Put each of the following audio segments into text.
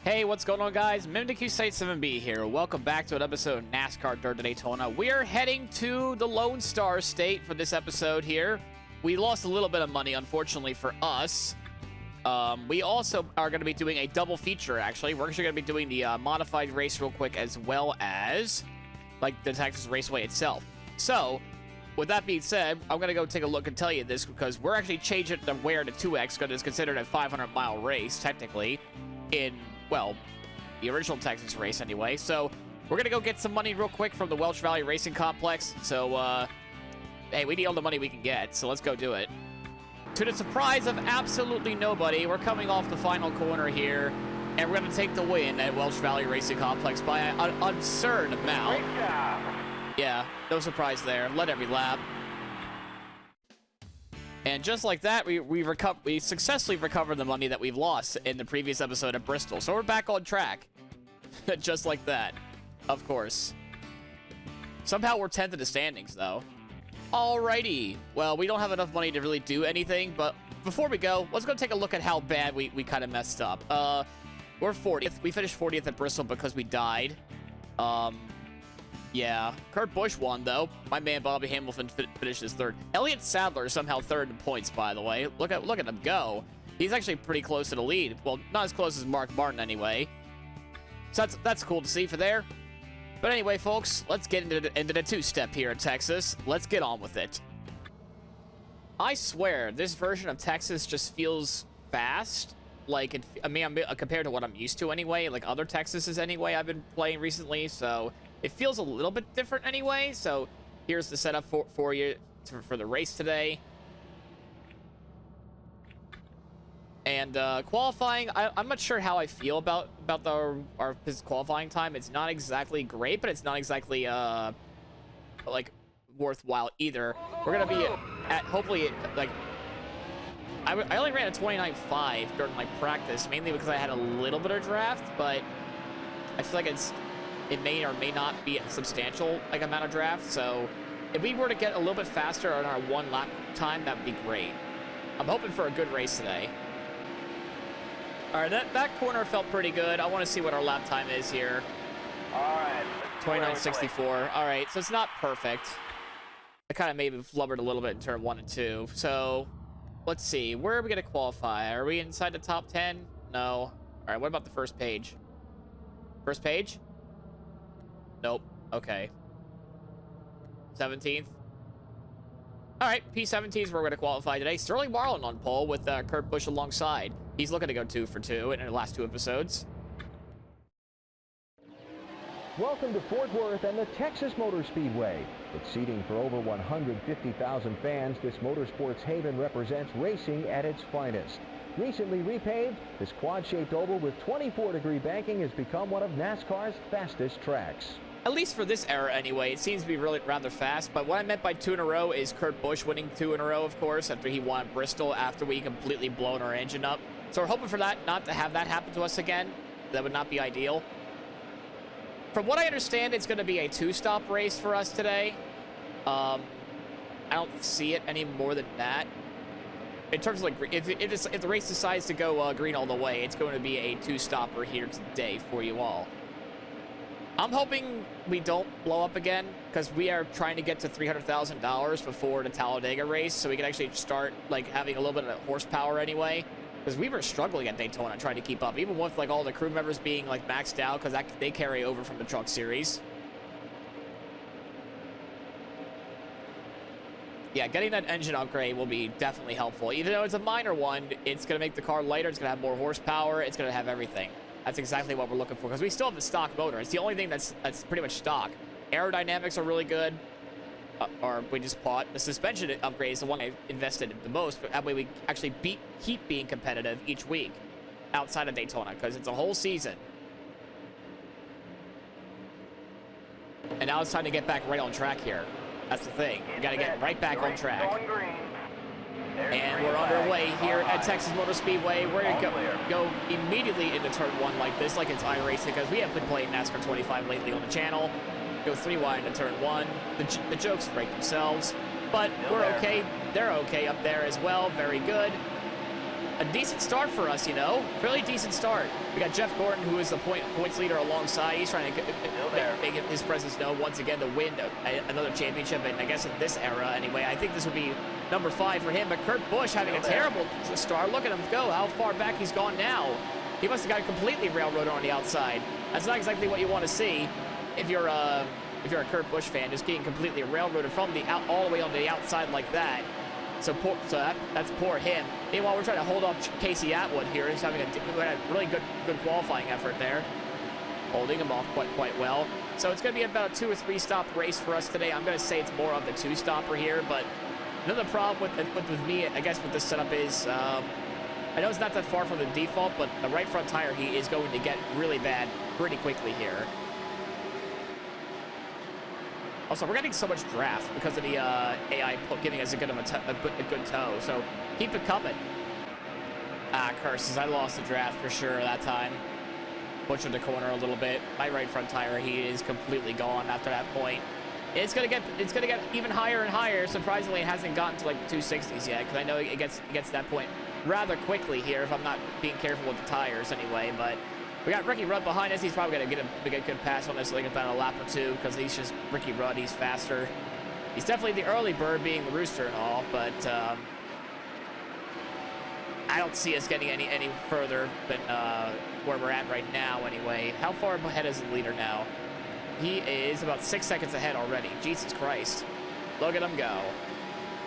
Hey, what's going on, guys? MimDQ7B here. Welcome back to an episode of NASCAR Dirt to Daytona. We are heading to the Lone Star State for this episode here. We lost a little bit of money, unfortunately, for us. We also are going to be doing a double feature, actually. We're actually going to be doing the modified race real quick, as well as, like, the Texas Raceway itself. So, with that being said, I'm going to go take a look and tell you this, because we're actually changing the wear to 2X, because it's considered a 500-mile race, technically, in, well, the original Texas race anyway. So we're gonna go get some money real quick from the Welch Valley Racing Complex. So hey, we need all the money we can get, so let's go do it. To the surprise of absolutely nobody, we're coming off the final corner here, and we're gonna take the win at Welch Valley Racing Complex by an absurd amount. Great job. Yeah, no surprise there. Led every lap. And just like that, we successfully recovered the money that we've lost in the previous episode of Bristol. So we're back on track. Just like that. Of course. Somehow we're 10th in the standings, though. Alrighty. Well, we don't have enough money to really do anything, but before we go, let's go take a look at how bad we kind of messed up. We're 40th. We finished 40th at Bristol because we died. Yeah, Kurt Busch won, though. My man Bobby Hamilton finished his third. Elliott Sadler is somehow third in points, by the way. Look at him go. He's actually pretty close to the lead. Well, not as close as Mark Martin, anyway. So that's cool to see for there. But anyway, folks, let's get into the two-step here in Texas. Let's get on with it. I swear, this version of Texas just feels fast. Like, compared to what I'm used to anyway. Like, other Texases anyway I've been playing recently, so it feels a little bit different anyway. So here's the setup for you for the race today. And qualifying, I'm not sure how I feel about our qualifying time. It's not exactly great, but it's not exactly like worthwhile either. We're gonna be at hopefully like I only ran a 29.5 during my practice, mainly because I had a little bit of draft, but I feel like it may or may not be a substantial like amount of draft. So if we were to get a little bit faster on our one lap time, that would be great. I'm hoping for a good race today. All right, that corner felt pretty good. I want to see what our lap time is here. All right. 29.64. All right, so it's not perfect. I kind of maybe flubbered a little bit in turn 1 and 2. So let's see. Where are we going to qualify? Are we inside the top 10? No. All right, what about the first page? First page? Nope. Okay. 17th. All right, P17 is where we're going to qualify today. Sterling Marlin on pole with Kurt Busch alongside. He's looking to go 2 for 2 in the last 2 episodes. Welcome to Fort Worth and the Texas Motor Speedway. With seating for over 150,000 fans, this motorsports haven represents racing at its finest. Recently repaved, this quad-shaped oval with 24-degree banking has become one of NASCAR's fastest tracks. At least for this era anyway, it seems to be really rather fast. But what I meant by 2 in a row is Kurt Busch winning 2 in a row, of course, after he won Bristol, after we completely blown our engine up. So we're hoping for that, not to have that happen to us again. That would not be ideal. From what I understand, it's going to be a 2-stop race for us today. I don't see it any more than that. In terms of, like, if the race decides to go green all the way, it's going to be a 2-stopper here today for you all. I'm hoping we don't blow up again, because we are trying to get to $300,000 before the Talladega race, so we can actually start, like, having a little bit of horsepower anyway. Because we were struggling at Daytona trying to keep up, even with, like, all the crew members being, like, maxed out, because they carry over from the truck series. Yeah, getting that engine upgrade will be definitely helpful. Even though it's a minor one, it's going to make the car lighter, it's going to have more horsepower, it's going to have everything. That's exactly what we're looking for, because we still have the stock motor. It's the only thing that's pretty much stock. Aerodynamics are really good. Or we just bought the suspension upgrade is the one I invested in the most, but that way we actually keep being competitive each week outside of Daytona, because it's a whole season. And now it's time to get back right on track here. That's the thing. We got to get right back on track. And we're underway here at Texas Motor Speedway. We're going to go immediately into turn 1 like this, like it's iRacing, because we have been playing NASCAR 25 lately on the channel. Go 3 wide into turn 1. The jokes break themselves, but we're okay. They're okay up there as well. Very good. a decent start for us, you know, fairly decent start. We got Jeff Gordon, who is the points leader alongside. He's trying to make his presence known once again to win another championship, and I guess in this era anyway. I think this would be number 5 for him, but Kurt Busch having a terrible start. Look at him go, how far back he's gone now. He must have got completely railroaded on the outside. That's not exactly what you want to see if you're a Kurt Busch fan, just getting completely railroaded from the all the way on the outside like that. So that's poor him. Meanwhile, we're trying to hold off Casey Atwood here. He's having a really good qualifying effort there, holding him off quite well. So it's going to be about a 2 or 3 stop race for us today. I'm going to say it's more of the 2-stopper here, but another problem with me, I guess, with this setup is I know it's not that far from the default, but the right front tire heat is going to get really bad pretty quickly here. Also, we're getting so much draft because of the AI giving us a good tow, so keep it coming. Ah, curses, I lost the draft for sure that time. Butchered the corner a little bit. My right front tire heat is completely gone after that point. It's gonna get even higher and higher. Surprisingly, it hasn't gotten to like the 260s yet, because I know it gets to that point rather quickly here if I'm not being careful with the tires anyway, but we got Ricky Rudd behind us. He's probably going to get a good pass on this, like about a lap or 2, because he's just Ricky Rudd. He's faster. He's definitely the early bird, being the rooster and all, but I don't see us getting any further than where we're at right now anyway. How far ahead is the leader now? He is about 6 seconds ahead already. Jesus Christ. Look at him go.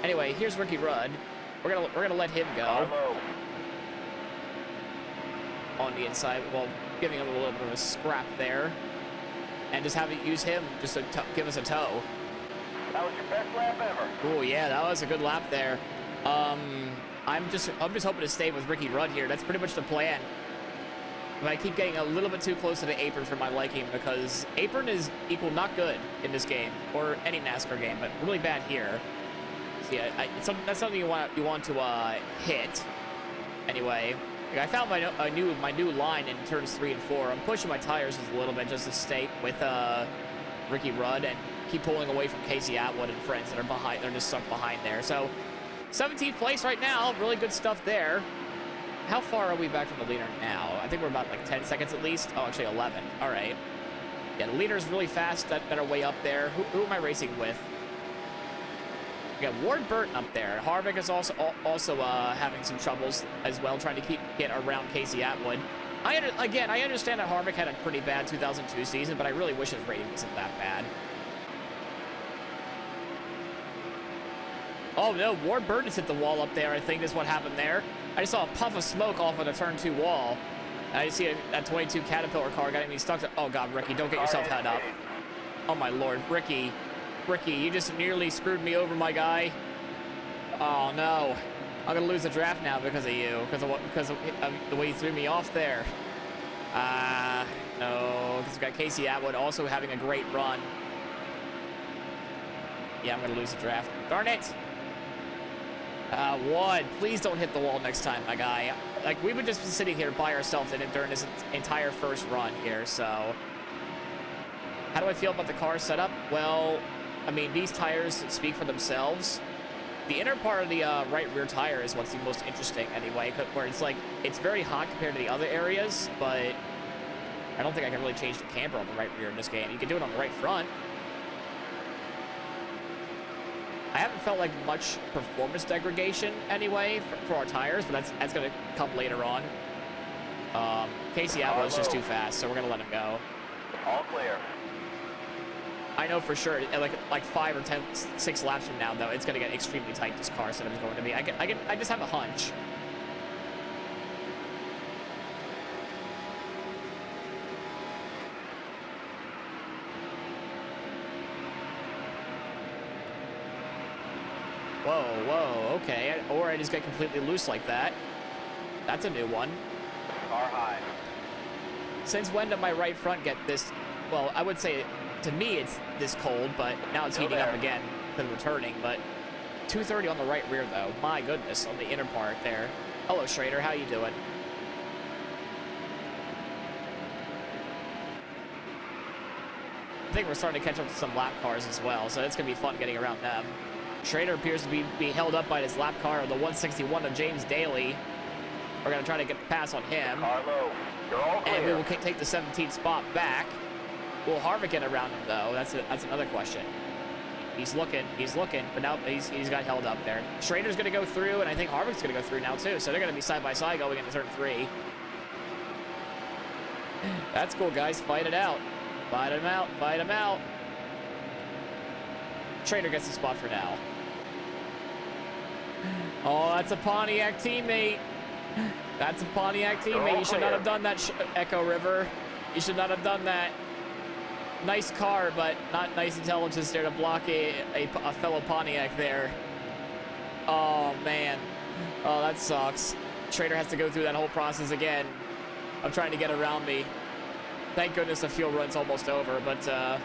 Anyway, here's Ricky Rudd. We're gonna let him go. On the inside, well, giving him a little bit of a scrap there, and just use him just to give us a tow. That was your best lap ever. Oh yeah, that was a good lap there. I'm just hoping to stay with Ricky Rudd here. That's pretty much the plan. But I keep getting a little bit too close to the apron for my liking, because apron is equal not good in this game or any NASCAR game, but really bad here. So yeah, that's something you want to hit. Anyway. I found my new line in turns 3 and 4. I'm pushing my tires just a little bit just to stay with Ricky Rudd and keep pulling away from Casey Atwood and friends that are behind. They're just stuck behind there. So 17th place right now. Really good stuff there. How far are we back from the leader now? I think we're about like 10 seconds at least. Oh, actually 11. All right. Yeah, the leader's really fast that are way up there. Who am I racing with? We got Ward Burton up there. Harvick is also having some troubles as well, trying to get around Casey Atwood. I understand that Harvick had a pretty bad 2002 season, but I really wish his rating wasn't that bad. Oh no, Ward Burton has hit the wall up there. I think is what happened there. I just saw a puff of smoke off of the turn 2 wall. I just see that 22 Caterpillar car getting me stuck. Oh God, Ricky, don't get yourself head up. Oh my Lord, Ricky, you just nearly screwed me over, my guy. Oh no, I'm gonna lose the draft now because of you, because of the way you threw me off there. No, because we've got Casey Atwood also having a great run. Yeah, I'm gonna lose the draft. Darn it. Wood, please don't hit the wall next time, my guy. Like, we would just be sitting here by ourselves during this entire first run here, so. How do I feel about the car setup? Well, I mean, these tires speak for themselves. The inner part of the right rear tire is what's the most interesting anyway, where it's very hot compared to the other areas, but I don't think I can really change the camber on the right rear in this game. You can do it on the right front. I haven't felt like much performance degradation anyway for our tires, but that's going to come later on. Casey Atwood is just too fast, so we're going to let him go. All clear. I know for sure, like 5 or 6 laps from now, though, it's going to get extremely tight, this car setup is going to be. I just have a hunch. Whoa, okay. Or I just get completely loose like that. That's a new one. Car high. Since when did my right front get this? Well, I would say, to me, it's this cold, but now it's heating up again because we're turning. But 230 on the right rear, though. My goodness, on the inner part there. Hello, Schrader. How you doing? I think we're starting to catch up to some lap cars as well, so it's going to be fun getting around them. Schrader appears to be held up by his lap car, the 161 of James Daly. We're going to try to get the pass on him. Car low. You're all clear. And we will take the 17th spot back. Will Harvick get around him, though? That's another question. He's looking, but now he's got held up there. Schrader's going to go through, and I think Harvick's going to go through now, too. So they're going to be side by side going into turn 3. That's cool, guys. Fight it out. Fight him out. Fight him out. Schrader gets the spot for now. Oh, that's a Pontiac teammate. That's a Pontiac teammate. You should not have done that, Echo River. You should not have done that. Nice car, but not nice intelligence there to block a fellow Pontiac there. Oh, man. Oh, that sucks. Schrader has to go through that whole process again of trying to get around me. Thank goodness the fuel run's almost over, but I'm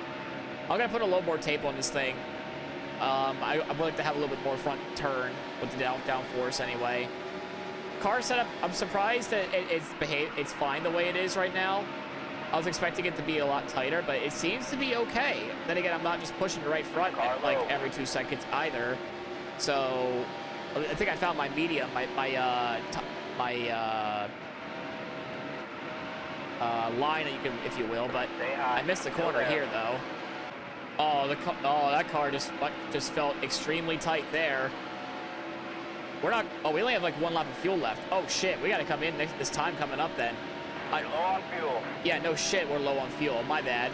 going to put a little more tape on this thing. I would like to have a little bit more front turn with the downforce anyway. Car setup, I'm surprised that it's fine the way it is right now. I was expecting it to be a lot tighter, but it seems to be okay. Then again, I'm not just pushing the right front like every 2 seconds either. So I think I found my medium, my line, if you will, but I missed the corner here though. Oh, that car just felt extremely tight there. We're not. Oh, we only have like 1 lap of fuel left. Oh shit, we got to come in this time coming up then. Low on fuel. Yeah, no shit, we're low on fuel. My bad.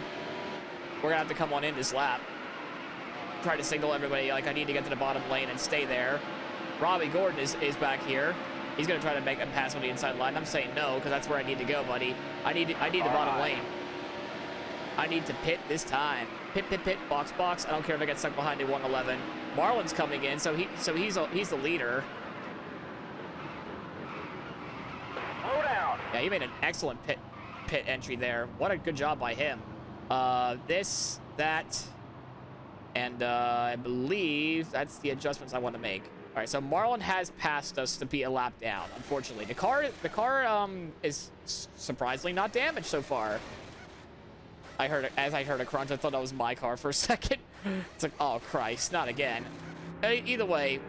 We're gonna have to come on in this lap. Try to signal everybody like I need to get to the bottom lane and stay there. Robbie Gordon is back here. He's gonna try to make a pass on the inside line. I'm saying no, because that's where I need to go, buddy. I need the bottom lane. I need to pit this time. Pit, box. I don't care if I get stuck behind a 111. Marlon's coming in, so he's the leader. Slow down. Yeah, he made an excellent pit entry there. What a good job by him. This, that, and I believe that's the adjustments I want to make. All right, so Marlon has passed us to be a lap down. Unfortunately, the car is surprisingly not damaged so far. As I heard a crunch, I thought that was my car for a second. It's like, oh Christ, not again. Either way,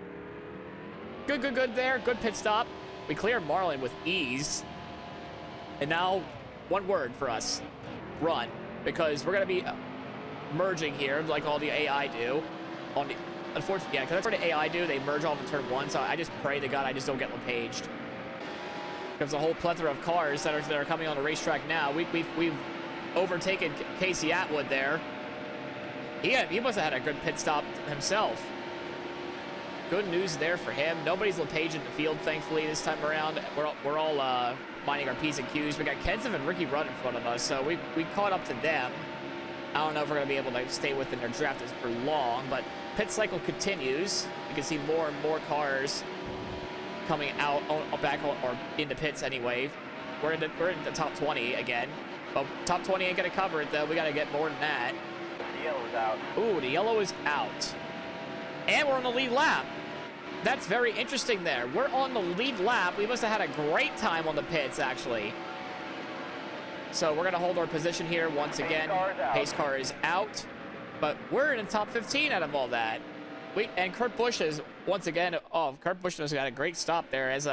good there. Good pit stop. We clear Marlon with ease. And now, one word for us: run, because we're gonna be merging here like all the AI do. Unfortunately, yeah, because that's what the AI do. They merge off in turn 1. So I just pray to God I just don't get LePaged. There's a whole plethora of cars that are coming on the racetrack now. We've overtaken Casey Atwood there. He must have had a good pit stop himself. Good news there for him. Nobody's LePage in the field, thankfully, this time around. We're all minding our P's and Q's. We got Kenseth and Ricky Rudd in front of us, so we caught up to them. I don't know if we're going to be able to stay within their draft for long, but pit cycle continues. You can see more and more cars coming out, back or into pits anyway. We're in the top 20 again. But top 20 ain't going to cover it, though. We got to get more than that. The yellow's out. Ooh, the yellow is out. And we're on the lead lap. That's very interesting there. We're on the lead lap. We must have had a great time on the pits, actually. So we're going to hold our position here once again. Pace car is out. But we're in the top 15 out of all that. And Kurt Busch is, once again, Kurt Busch has got a great stop there as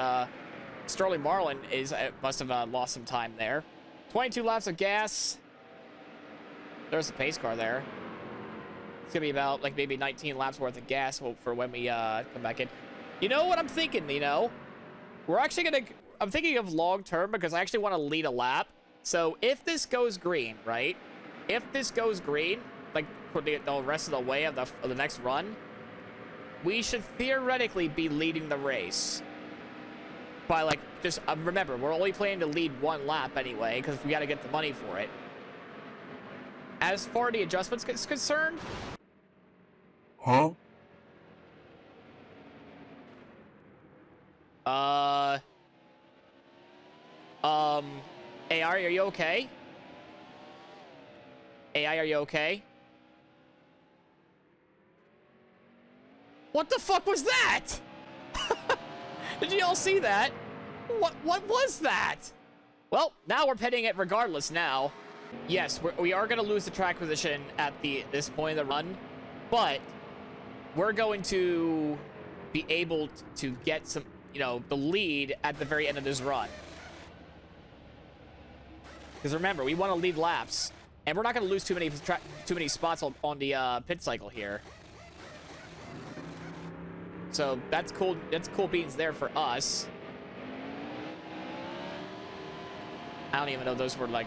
Sterling Marlin must have lost some time there. 22 laps of gas. There's a pace car there. It's gonna be about like maybe 19 laps worth of gas for when we come back in. You know what I'm thinking, we're actually I'm thinking of long term because I actually want to lead a lap. So if this goes green, right? If this goes green, like for the rest of the way of the next run, we should theoretically be leading the race. By like, just remember, we're only planning to lead 1 lap anyway, because we got to get the money for it. As far as the adjustments is concerned, huh? AI, are you okay? AI, are you okay? What the fuck was that? Did you all see that? What was that? Well, now we're pitting it regardless now. Yes, we are going to lose the track position at this point of the run, but we're going to be able to get you know, the lead at the very end of this run. Because remember, we want to lead laps, and we're not going to lose too many spots on the pit cycle here. So that's cool. That's cool beans there for us. I don't even know if those were like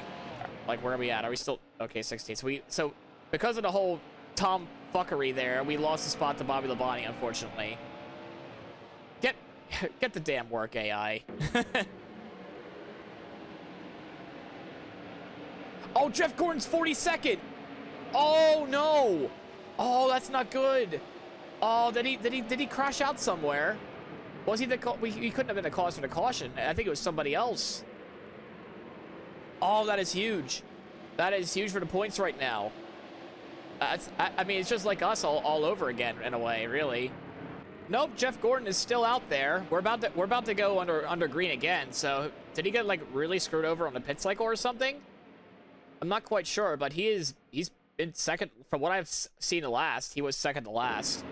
where are we at? Are we still okay? 16. So because of the whole Tom fuckery there, we lost the spot to Bobby Labonte, unfortunately. Get the damn work, AI. Oh, Jeff Gordon's 42nd. Oh no. Oh, that's not good. Oh, did he crash out somewhere? Was he the he couldn't have been the cause for the caution. I think it was somebody else. Oh, that is huge. That is huge for the points right now. I mean, it's just like us all over again in a way, really. Nope, Jeff Gordon is still out there. We're about to go under green again. So did he get like really screwed over on the pit cycle or something? I'm not quite sure, but he's been second from what I've seen the last. He was second to last.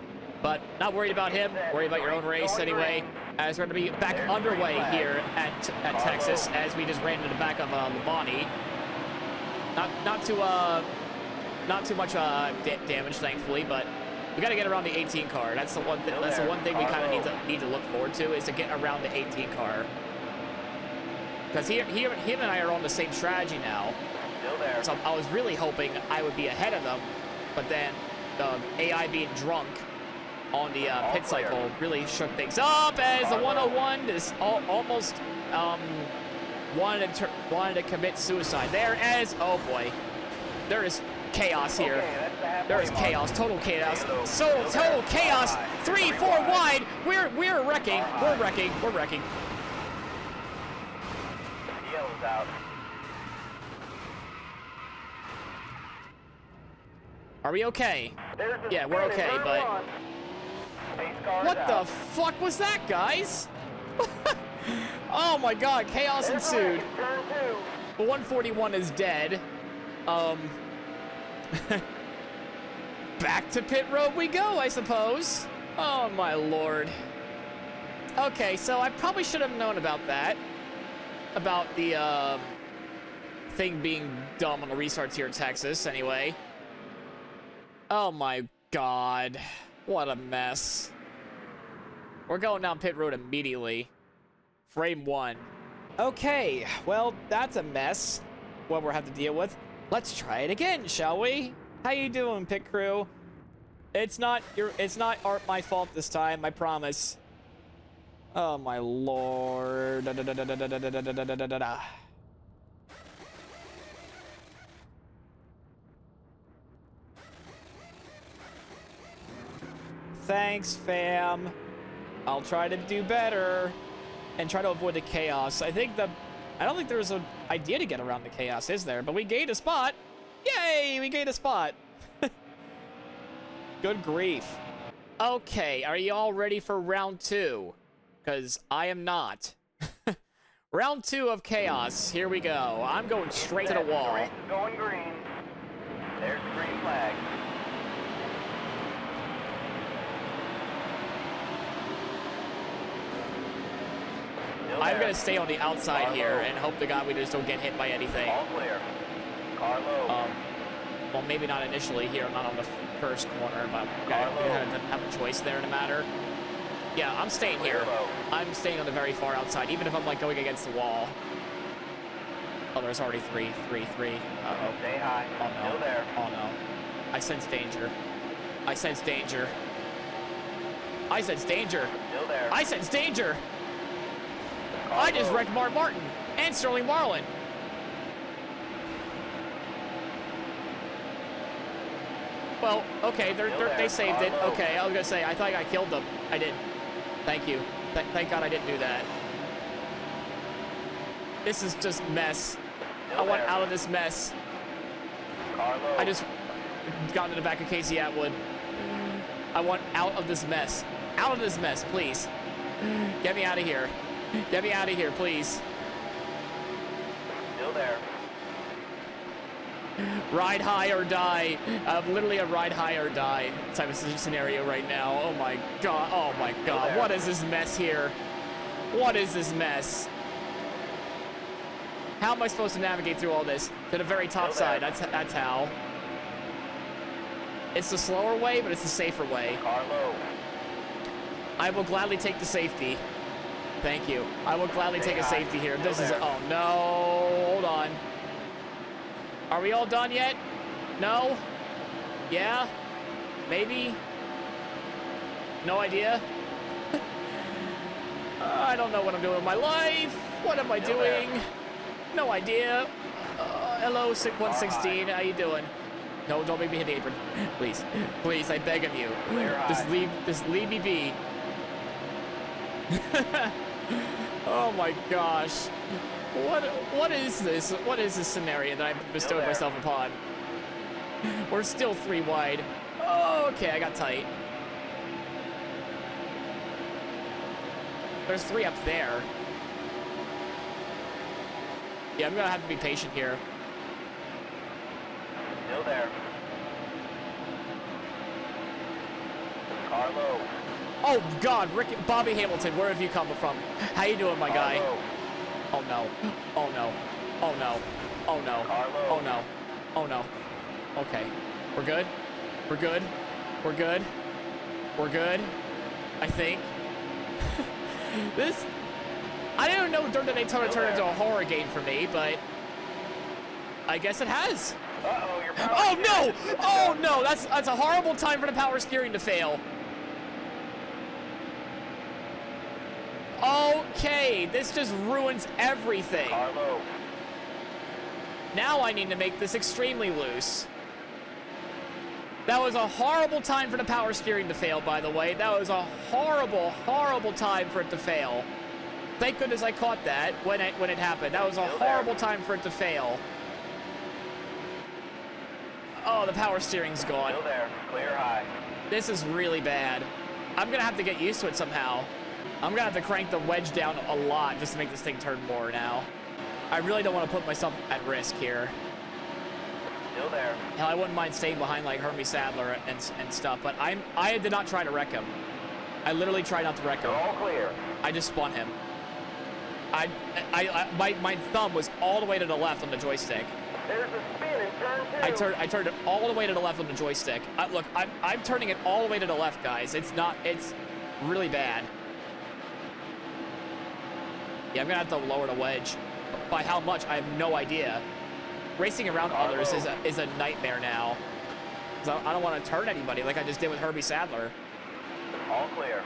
But not worried about him. Worried about your own race anyway. As we're going to be back underway here at Texas, as we just ran into the back of Labonte. Not too much damage, thankfully, but we got to get around the 18 car. That's the one. That's the one thing we kind of need to look forward to, is to get around the 18 car. Because him and I are on the same strategy now. So I was really hoping I would be ahead of them, but then the AI being drunk on the pit cycle really shook things up, as the 101 is almost wanted to commit suicide there. As oh boy, there is chaos here. There is chaos, total chaos, total chaos. 3-4 wide. We're wrecking. We're wrecking. We're wrecking. Yellow's out. Are we okay? Yeah, we're okay, but what the fuck was that, guys? Oh my god, chaos ensued. The 141 is dead. Back to pit road we go, I suppose. Oh my lord. Okay, so I probably should have known about that. About the thing being dumb on the restarts here in Texas, anyway. Oh my god. What a mess. We're going down pit road immediately. Frame 1. Okay, well, that's a mess. What we'll have to deal with. Let's try it again, shall we? How you doing, pit crew? It's not my fault this time, I promise. Oh my lord. Thanks, fam. I'll try to do better and try to avoid the chaos. I don't think there's an idea to get around the chaos, is there? But we gained a spot. Yay, we gained a spot. Good grief. Okay, are you all ready for round 2? Because I am not. Round 2 of chaos. Here we go. I'm going straight to the wall. Going green. There's the green flag. I'm going to stay on the outside here and hope to God we just don't get hit by anything. All clear. Car low. Well, maybe not initially here, not on the first corner, but we have a choice there in the matter. Yeah, I'm staying here. I'm staying on the very far outside, even if I'm like going against the wall. Oh, there's already 3. Uh-oh. Stay high. Oh no. Still there. Oh no. I sense danger. I sense danger. I sense danger. Still there. I sense danger. I just wrecked Mark Martin and Sterling Marlin. Well, okay, they saved it. Okay, I was gonna say, I thought I killed them. I didn't. Thank you. Thank God I didn't do that. This is just mess. I want out of this mess. I just got into the back of Casey Atwood. I want out of this mess. Out of this mess, please. Get me out of here. Get me out of here, please. Still there. Ride high or die. Literally a ride high or die type of scenario right now. Oh my god. Oh my god. What is this mess here? What is this mess? How am I supposed to navigate through all this? To the very top side. That's how. It's the slower way, but it's the safer way. Car low. I will gladly take the safety. Thank you. I will gladly take a safety here. This is... Oh, no. Hold on. Are we all done yet? No? Yeah? Maybe? No idea? I don't know what I'm doing with my life. What am I doing? No idea. Hello, 116. How you doing? No, don't make me hit the apron. Please. Please, I beg of you. Just leave me be. Oh my gosh. What is this? What is this scenario that I bestowed myself upon? We're still 3 wide. Oh, okay, I got tight. There's 3 up there. Yeah, I'm gonna have to be patient here. Still there. Car low. Oh God, Bobby Hamilton, where have you come from? How you doing, my guy? Oh no. Oh no. Oh no. Oh no. Oh no. Oh no. Okay. We're good? We're good? We're good? We're good? I think. This... I didn't know Dirt Daytona turned into a horror game for me, but... I guess it has. Uh-oh, your power Oh no! Oh no! That's a horrible time for the power steering to fail. Okay, this just ruins everything. Carlo. Now I need to make this extremely loose. That was a horrible time for the power steering to fail, by the way. That was a horrible, horrible time for it to fail. Thank goodness I caught that when it happened. That was a horrible time for it to fail. Oh, the power steering's gone. Still there. Clear high. This is really bad. I'm gonna have to get used to it somehow. I'm gonna have to crank the wedge down a lot just to make this thing turn more now. I really don't want to put myself at risk here. Still there. Hell, I wouldn't mind staying behind like Hermie Sadler and stuff, but I did not try to wreck him. I literally tried not to wreck him. You're all clear. I just spun him. My thumb was all the way to the left on the joystick. There's a spin in turn 2. I turned it all the way to the left on the joystick. Look, I'm turning it all the way to the left, guys. It's really bad. Yeah, I'm gonna have to lower the wedge. By how much, I have no idea. Racing around others is a nightmare now. 'Cause I don't want to turn anybody like I just did with Hermie Sadler. All clear.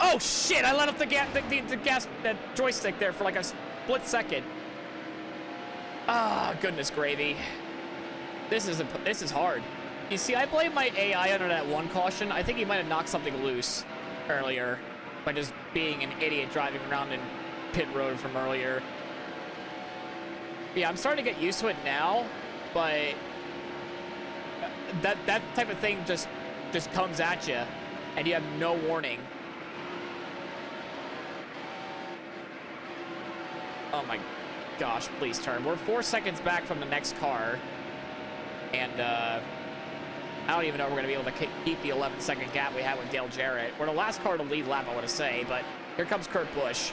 Oh shit! I let off the gas joystick there for like a split second. Ah, goodness gravy. This is hard. You see, I blame my AI under that one caution. I think he might have knocked something loose earlier by just being an idiot driving around in pit road from earlier. Yeah, I'm starting to get used to it now, but that type of thing just comes at you, and you have no warning. Oh my gosh, please turn. We're 4 seconds back from the next car, and I don't even know if we're going to be able to keep the 11-second gap we had with Dale Jarrett. We're the last car to lead lap, I want to say, but here comes Kurt Busch.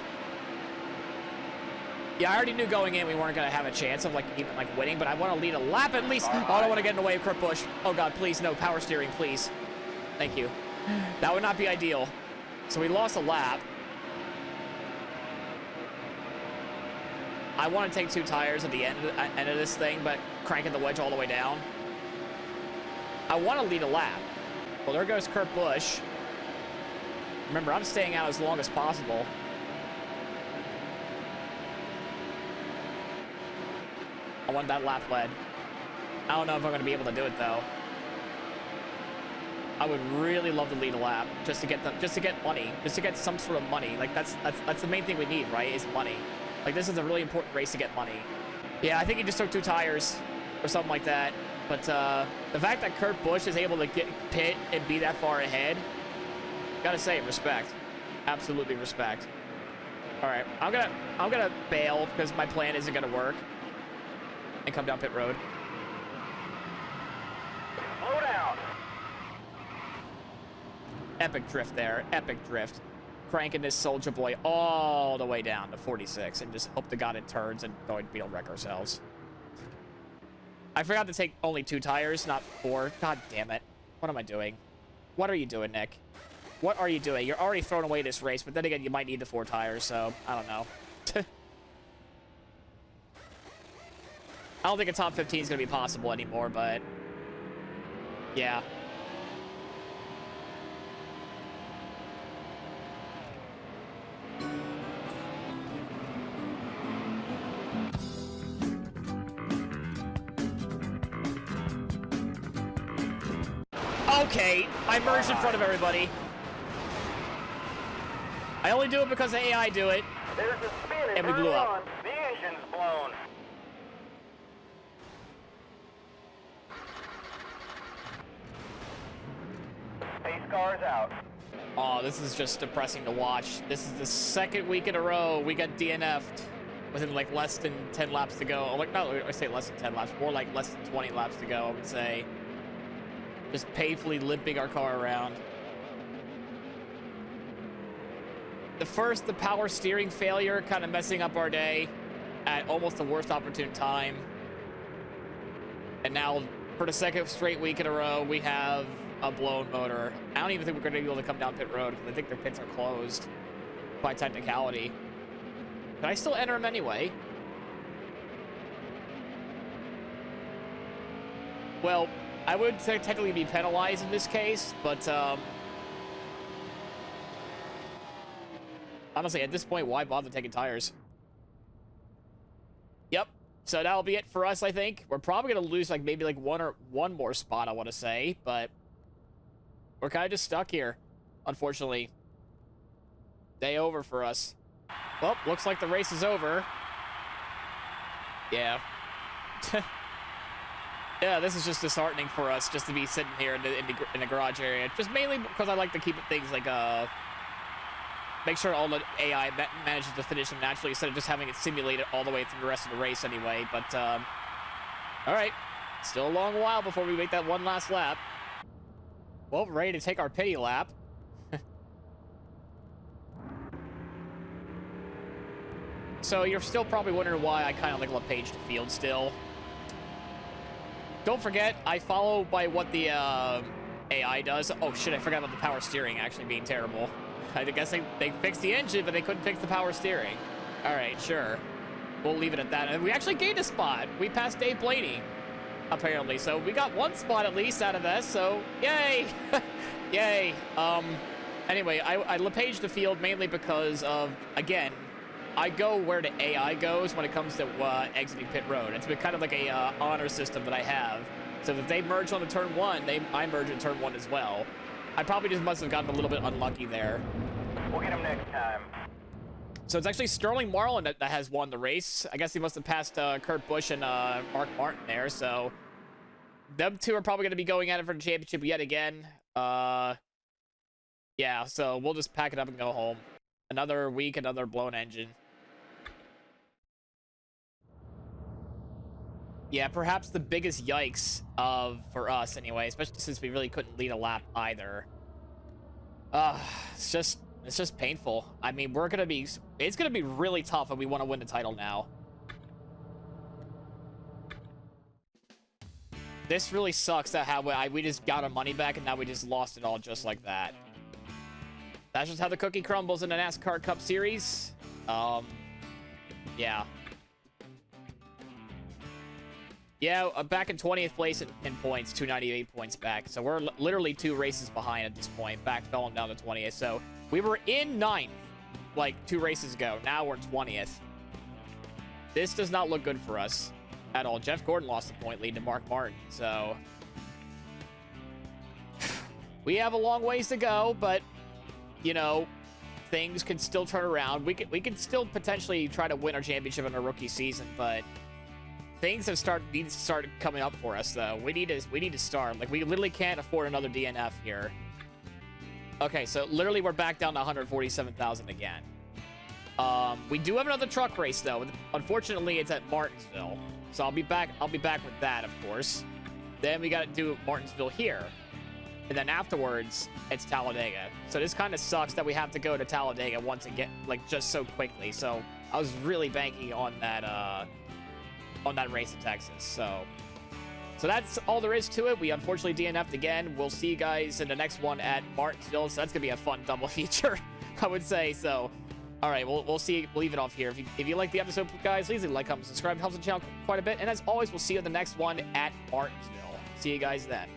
Yeah, I already knew going in we weren't going to have a chance of even winning, but I want to lead a lap at least. Oh, I don't want to get in the way of Kurt Busch. Oh God, please, no, power steering, please. Thank you. That would not be ideal. So we lost a lap. I want to take 2 tires at the end of this thing, but cranking the wedge all the way down. I want to lead a lap. Well, there goes Kurt Busch. Remember, I'm staying out as long as possible. I want that lap led. I don't know if I'm going to be able to do it though. I would really love to lead a lap just to get money, just to get some sort of money. Like that's the main thing we need, right? Is money. Like this is a really important race to get money. Yeah, I think he just took 2 tires or something like that. But the fact that Kurt Busch is able to get pit and be that far ahead, gotta say, respect. Absolutely respect. All right, I'm gonna bail because my plan isn't gonna work, and come down pit road. Slow down. Epic drift there. Epic drift. Cranking this soldier boy all the way down to 46 and just hope to God it turns and don't wreck ourselves. I forgot to take only 2 tires, not 4. God damn it. What am I doing? What are you doing, Nick? What are you doing? You're already throwing away this race, but then again, you might need the 4 tires, so I don't know. I don't think a top 15 is going to be possible anymore, but yeah. Okay, I merged in front of everybody. I only do it because the AI do it. There's a spin And we blew up. The engine's blown. Pace car's out. Oh, this is just depressing to watch. This is the 2nd week in a row we got DNF'd within like less than 10 laps to go. Like, no, I say less than 10 laps, more like less than 20 laps to go, I would say. Just painfully limping our car around. The power steering failure kind of messing up our day at almost the worst opportune time. And now, for the 2nd straight week in a row, we have a blown motor. I don't even think we're going to be able to come down pit road because I think their pits are closed by technicality. But I still enter them anyway. Well, I would technically be penalized in this case, but honestly, at this point, why bother taking tires? Yep. So that'll be it for us, I think. We're probably going to lose like maybe like one more spot, I want to say, but we're kind of just stuck here, unfortunately. Day over for us. Well, looks like the race is over. Yeah. Yeah, this is just disheartening for us just to be sitting here in the garage area. Just mainly because I like to keep things like, make sure all the AI manages to finish them naturally instead of just having it simulated all the way through the rest of the race anyway. But, all right. Still a long while before we make that one last lap. Well, we're ready to take our pity lap. So you're still probably wondering why I kind of like LePage the field still. Don't forget, I follow by what the AI does. Oh shit, I forgot about the power steering actually being terrible. I guess they fixed the engine, but they couldn't fix the power steering. All right, sure. We'll leave it at that. And we actually gained a spot. We passed Dave Blaney, apparently. So we got one spot at least out of this, so yay! Yay. Anyway, I LePage the field mainly because of, again, I go where the AI goes when it comes to exiting pit road. It's been kind of like a honor system that I have. So if they merge on the turn 1, I merge in turn 1 as well. I probably just must have gotten a little bit unlucky there. We'll get him next time. So it's actually Sterling Marlin that has won the race. I guess he must have passed Kurt Busch and Mark Martin there. So them two are probably going to be going at it for the championship yet again. Yeah, so we'll just pack it up and go home. Another week, another blown engine. Yeah, perhaps the biggest yikes for us anyway, especially since we really couldn't lead a lap either. It's just painful. I mean, it's gonna be really tough if we want to win the title now. This really sucks that how we just got our money back and now we just lost it all just like that. That's just how the cookie crumbles in the NASCAR Cup Series. Yeah. Yeah, back in 20th place in points, 298 points back. So we're literally 2 races behind at this point. Back fell down to 20th. So we were in 9th like 2 races ago. Now we're in 20th. This does not look good for us at all. Jeff Gordon lost a point lead to Mark Martin. So we have a long ways to go, but you know, things can still turn around. We can still potentially try to win our championship in our rookie season, but things need to start coming up for us, though. We need to start. Like, we literally can't afford another DNF here. Okay, so literally we're back down to 147,000 again. We do have another truck race, though. Unfortunately, it's at Martinsville, so I'll be back with that, of course. Then we got to do Martinsville here. and then afterwards it's Talladega. So this kind of sucks that we have to go to Talladega once again, like just so quickly. So I was really banking on that race in Texas. So that's all there is to it. We unfortunately DNF'd again. We'll see you guys in the next one at Martinsville. So that's gonna be a fun double feature, I would say. So all right, we'll see. We'll leave it off here. If you like the episode, guys, please leave a like, comment, subscribe. It helps the channel quite a bit. And as always, we'll see you in the next one at Martinsville. See you guys then.